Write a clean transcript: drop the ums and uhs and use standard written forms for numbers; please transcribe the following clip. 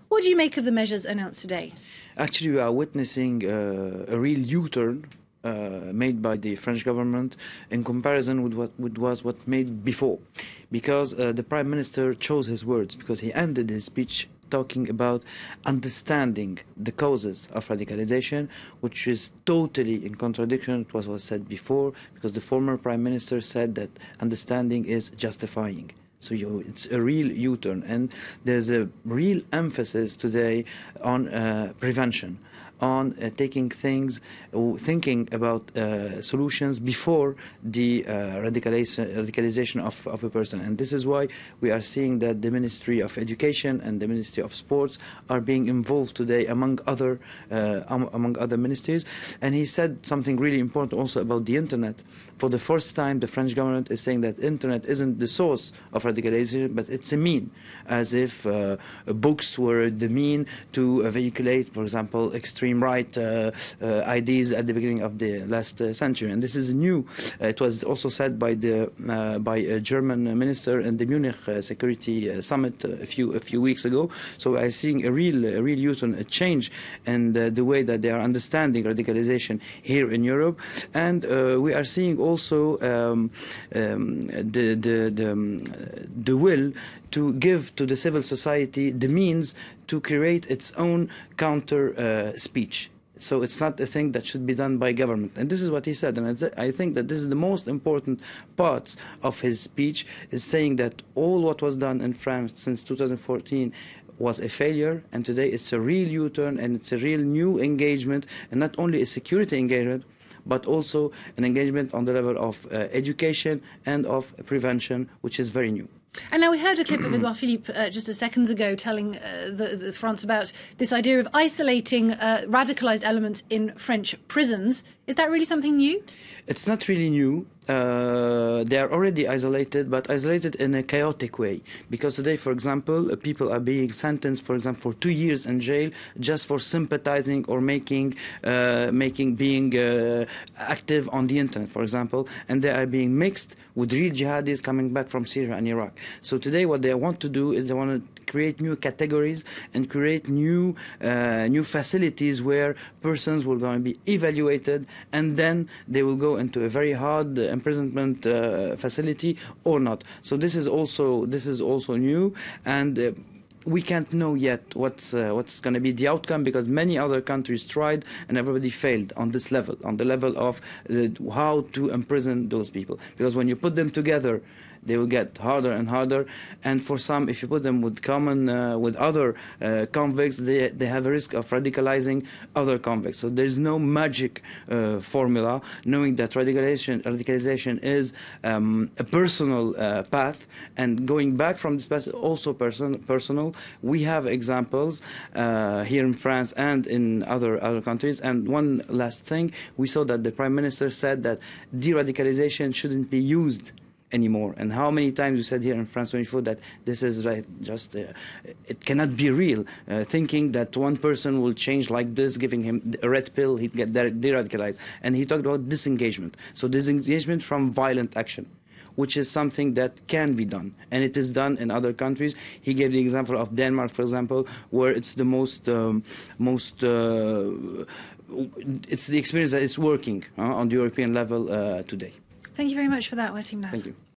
What do you make of the measures announced today? Actually, we are witnessing a real U-turn made by the French government in comparison with what was made before, because the Prime Minister chose his words, because he ended his speech talking about understanding the causes of radicalization, which is totally in contradiction with what was said before, because the former Prime Minister said that understanding is justifying. So it's a real U-turn, and there's a real emphasis today on prevention, on taking things, thinking about solutions before the radicalization of a person. And this is why we are seeing that the Ministry of Education and the Ministry of Sports are being involved today among other ministries. And he said something really important also about the internet. For the first time, the French government is saying that internet isn't the source of radicalization, but it's a mean, as if books were the mean to vehiculate, for example, extreme right ideas at the beginning of the last century. And this is new. It was also said by a German minister in the Munich Security Summit a few weeks ago. So I'm seeing a real U-turn, a change in the way that they are understanding radicalization here in Europe. And we are seeing also the will to give to the civil society the means to create its own counter speech. So it's not a thing that should be done by government. And this is what he said. And I think that this is the most important parts of his speech, is saying that all what was done in France since 2014 was a failure, and today it's a real U-turn, and it's a real new engagement, and not only a security engagement, but also an engagement on the level of education and of prevention, which is very new. And now we heard a clip of Edouard Philippe just a seconds ago telling the France about this idea of isolating radicalised elements in French prisons. Is that really something new? It's not really new. They are already isolated, but isolated in a chaotic way. Because today, for example, people are being sentenced, for example, for 2 years in jail just for sympathizing or being active on the internet, for example, and they are being mixed with real jihadis coming back from Syria and Iraq. So today, what they want to do is they want to create new categories and create new facilities where persons will going to be evaluated, and then they will go into a very hard imprisonment facility or not. So this is also new, and we can't know yet what's going to be the outcome, because many other countries tried and everybody failed on this level, on the level of how to imprison those people. Because when you put them together, they will get harder and harder, and for some, if you put them with other convicts, they have a risk of radicalizing other convicts. So there's no magic formula, knowing that radicalization is a personal path, and going back from this path is also personal. We have examples here in France and in other countries. And one last thing, we saw that the Prime Minister said that de-radicalization shouldn't be used anymore. And how many times we said here in France 24 that this is it cannot be real, thinking that one person will change like this, giving him a red pill, he'd get de-radicalized. And he talked about disengagement. So disengagement from violent action, which is something that can be done, and it is done in other countries. He gave the example of Denmark, for example, where it's the it's the experience that is working on the European level today. Thank you very much for that, Wasim Nasr. Thank you.